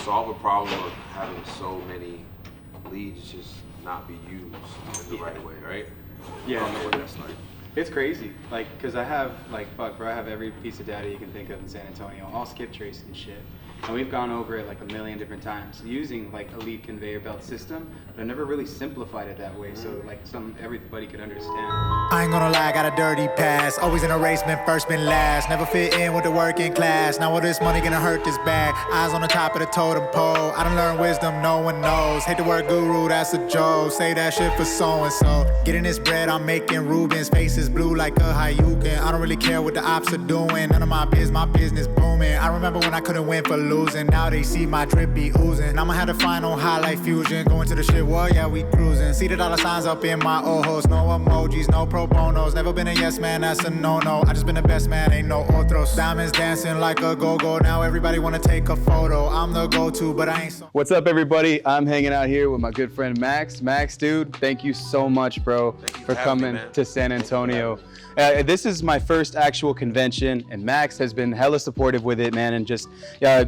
solve a problem of having so many leads just not be used in the right way, right? Yeah. I don't know what that's like. It's crazy, like, cause I have, fuck, bro, I have every piece of data you can think of in San Antonio, all skip trace and shit. And we've gone over it like a million different times using like a lead conveyor belt system, but I never really simplified it that way so like everybody could understand. I ain't gonna lie, got a dirty past. Always in a race, been first, been last. Never fit in with the working class. Now all this money gonna hurt this bag. Eyes on the top of the totem pole. I done learned wisdom, no one knows. Hate the word guru, that's a joke. Say that shit for so-and-so. Getting this bread, I'm making Rubens. Faces blue like a Hayukin. I don't really care what the ops are doing. None of my business booming. I remember when I couldn't win for losing. Now they see my drip be oozing. I'ma have to find on highlight fusion. Going to the shit, well, yeah, we cruising. See the dollar signs up in my ojos. No emojis, no pro bonos. Never been a yes man, that's a no-no. I just been the best man, ain't no otros. Diamonds dancing like a go-go. Now everybody wanna take a photo. I'm the go-to, but I ain't so. What's up, everybody? I'm hanging out here with my good friend Max. Max, dude, thank you so much, bro, for coming to San Antonio. This is my first actual convention, and Max has been hella supportive with it, man, and just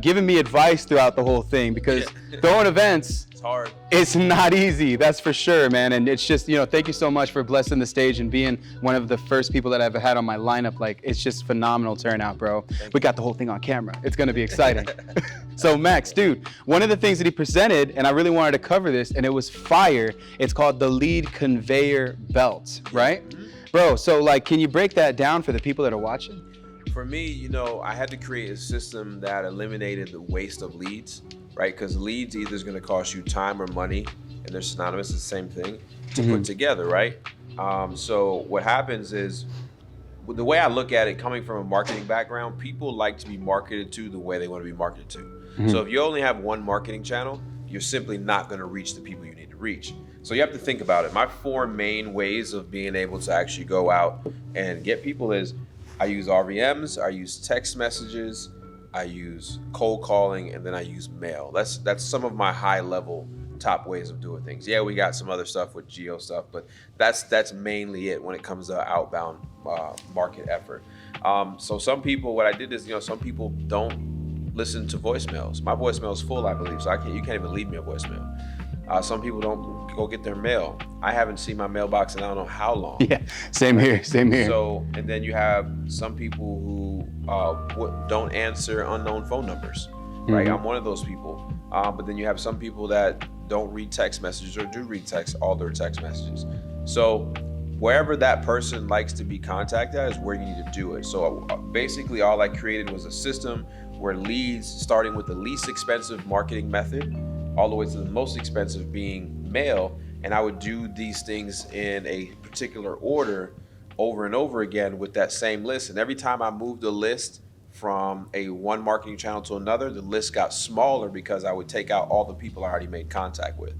giving me advice throughout the whole thing, because throwing events, It's hard. it's not easy, that's for sure, man. And it's just, thank you so much for blessing the stage and being one of the first people that I've had on my lineup. Like, it's just phenomenal turnout, bro. We got the whole thing on camera. It's gonna be exciting. So Max, dude, one of the things that he presented, and I really wanted to cover this, and it was fire, it's called the Lead Conveyor Belt, right? Bro, so like, can you break that down for the people that are watching? For me, I had to create a system that eliminated the waste of leads, right? Because leads either is going to cost you time or money, and they're synonymous, it's the same thing, to put together, right? So what happens is, the way I look at it, coming from a marketing background, people like to be marketed to the way they want to be marketed to. So if you only have one marketing channel, you're simply not going to reach the people you need to reach. So you have to think about it. My 4 main ways of being able to actually go out and get people is, I use RVMs, I use text messages, I use cold calling, and then I use mail. That's some of my high level top ways of doing things. Yeah, we got some other stuff with geo stuff, but that's mainly it when it comes to outbound market effort. So some people, what I did is, some people don't listen to voicemails. My voicemail is full, I believe, so you can't even leave me a voicemail. Some people don't go get their mail. I haven't seen my mailbox in I don't know how long. Yeah, same here. So, and then you have some people who don't answer unknown phone numbers, right? I'm one of those people. But then you have some people that don't read text messages or do read all their text messages. So wherever that person likes to be contacted at is where you need to do it. So basically all I created was a system where leads, starting with the least expensive marketing method, all the way to the most expensive being mail, and I would do these things in a particular order over and over again with that same list. And every time I moved the list from one marketing channel to another, the list got smaller because I would take out all the people I already made contact with.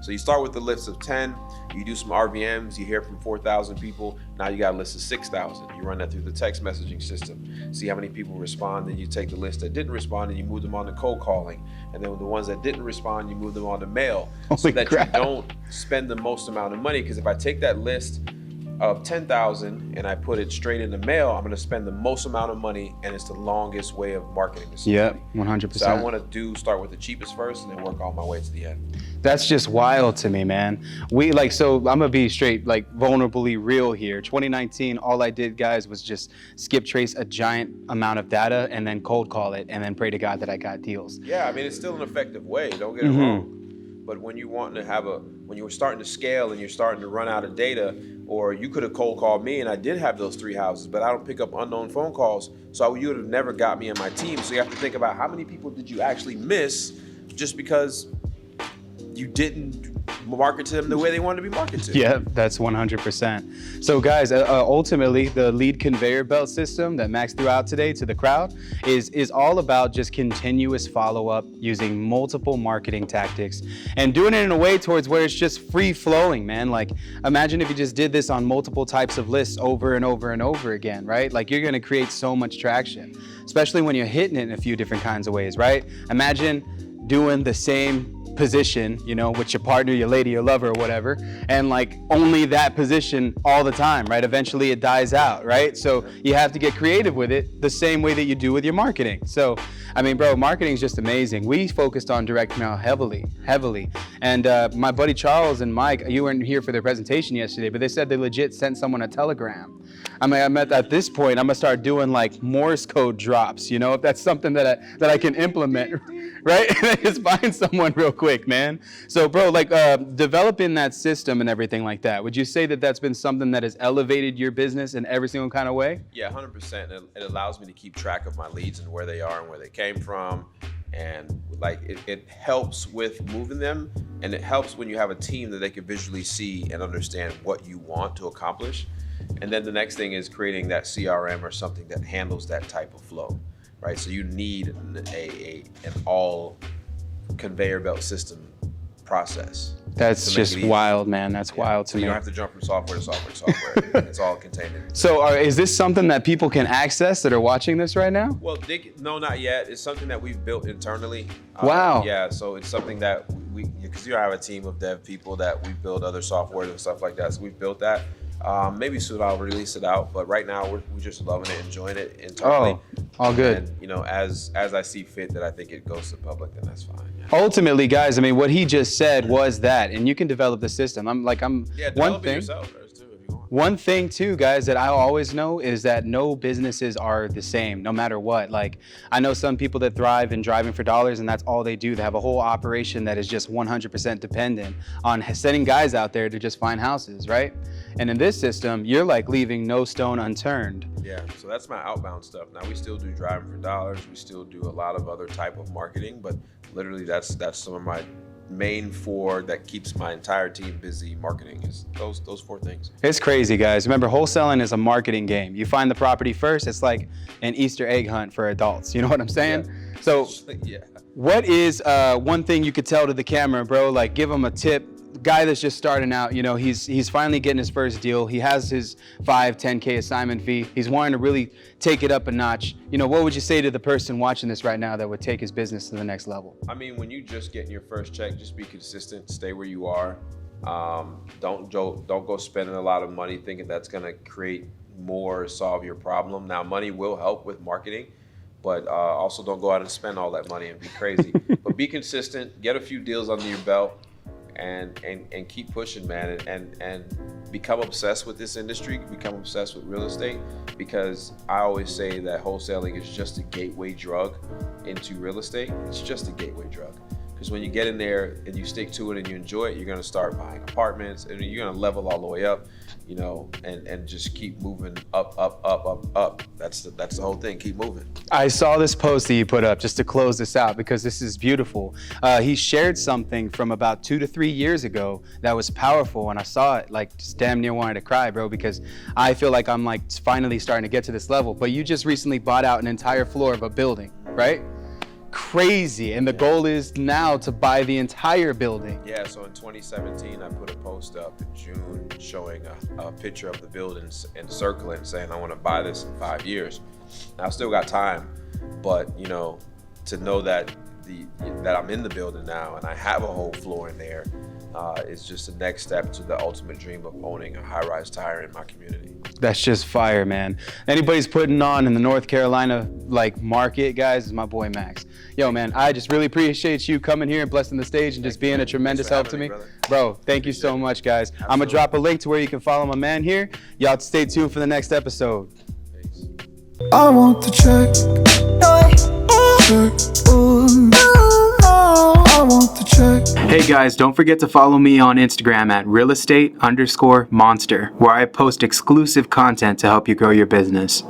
So you start with the list of 10, you do some RVMs, you hear from 4,000 people, now you got a list of 6,000. You run that through the text messaging system, see how many people respond, then you take the list that didn't respond and you move them on to cold calling. And then with the ones that didn't respond, you move them on to mail. So that you don't spend the most amount of money, because if I take that list of 10,000 and I put it straight into mail, I'm gonna spend the most amount of money, and it's the longest way of marketing to somebody. Yep, 100%. So I wanna start with the cheapest first and then work all my way to the end. That's just wild to me, man. So I'm gonna be straight, vulnerably real here. 2019, all I did, guys, was just skip trace a giant amount of data and then cold call it and then pray to God that I got deals. Yeah, I mean, it's still an effective way, don't get it wrong. But when you want to when you were starting to scale and you're starting to run out of data, or you could have cold called me and I did have those 3 houses, but I don't pick up unknown phone calls, so you would have never got me in my team. So you have to think about how many people did you actually miss just because you didn't market to them the way they wanted to be marketed to. Yeah, that's 100%. So guys, ultimately the lead conveyor belt system that Max threw out today to the crowd is all about just continuous follow-up using multiple marketing tactics and doing it in a way towards where it's just free flowing, man. Like, imagine if you just did this on multiple types of lists over and over and over again, right? Like, you're gonna create so much traction, especially when you're hitting it in a few different kinds of ways, right? Imagine doing the same position, with your partner, your lady, your lover, or whatever, and only that position all the time, right? Eventually it dies out, right? So you have to get creative with it the same way that you do with your marketing. So I mean, bro, marketing is just amazing. We focused on direct mail heavily. And my buddy Charles and Mike, you weren't here for their presentation yesterday, but they said they legit sent someone a telegram. I mean, at this point, I'm gonna start doing like Morse code drops, you know, if that's something that I can implement, right? Just find someone real quick, man. So, bro, like developing that system and everything like that, would you say that that's been something that has elevated your business in every single kind of way? Yeah, 100%. It allows me to keep track of my leads and where they are and where they came from. And like it helps with moving them, and it helps when you have a team that they can visually see and understand what you want to accomplish. And then the next thing is creating that CRM or something that handles that type of flow, right? So you need an all conveyor belt system process. That's just wild, man. That's wild to me. You don't have to jump from software to software to software. It's all contained in it. So is this something that people can access that are watching this right now? Well, no, not yet. It's something that we've built internally. Wow. Yeah, so it's something that because you have a team of dev people that we build other software and stuff like that. So we've built that. Maybe soon I'll release it out, but right now we're just loving it, enjoying it internally. Oh, all good. And you know, as I see fit that I think it goes to the public, then that's fine. Yeah. Ultimately, guys, I mean, what he just said was that, and you can develop the system. Develop it yourself first too if you want. One thing too, guys, that I always know is that no businesses are the same, no matter what. Like, I know some people that thrive in driving for dollars, and that's all they do. They have a whole operation that is just 100% dependent on sending guys out there to just find houses, right? And in this system, you're like leaving no stone unturned. Yeah, so that's my outbound stuff. Now we still do driving for dollars. We still do a lot of other type of marketing, but literally that's some of my main four that keeps my entire team busy marketing is those four things. It's crazy, guys. Remember, wholesaling is a marketing game. You find the property first. It's like an Easter egg hunt for adults. You know what I'm saying? Yeah. So yeah. What is one thing you could tell to the camera, bro? Like, give them a tip. Guy that's just starting out, you know, he's finally getting his first deal. He has his 5-10K assignment fee. He's wanting to really take it up a notch. You know, what would you say to the person watching this right now that would take his business to the next level? I mean, when you just getting your first check, just be consistent, stay where you are. Don't go spending a lot of money thinking that's gonna create more, solve your problem. Now, money will help with marketing, but also don't go out and spend all that money and be crazy. But be consistent, get a few deals under your belt, and keep pushing, man, and become obsessed with this industry, become obsessed with real estate, because I always say that wholesaling is just a gateway drug into real estate. It's just a gateway drug. Because when you get in there and you stick to it and you enjoy it, you're gonna start buying apartments and you're gonna level all the way up, you know, and just keep moving up. That's the whole thing, keep moving. I saw this post that you put up just to close this out because this is beautiful. He shared something from about 2 to 3 years ago that was powerful, and I saw it, like, just damn near wanted to cry, bro, because I feel like I'm like finally starting to get to this level. But you just recently bought out an entire floor of a building, right? Crazy. And the goal is now to buy the entire building. Yeah, so in 2017, I put a post up in June showing a picture of the building and circling, saying I want to buy this in 5 years. Now, I still got time, but you know, to know that that I'm in the building now and I have a whole floor in there is just the next step to the ultimate dream of owning a high-rise tire in my community. That's just fire, man. Anybody's putting on in the North Carolina like market, guys, is my boy Max. Yo, man, I just really appreciate you coming here and blessing the stage and just being a tremendous help to me. Bro, thank you so much, guys. I'm gonna drop a link to where you can follow my man here. Y'all stay tuned for the next episode. Thanks. I want the check. I want the check. Hey guys, don't forget to follow me on Instagram at realestate_monster, where I post exclusive content to help you grow your business.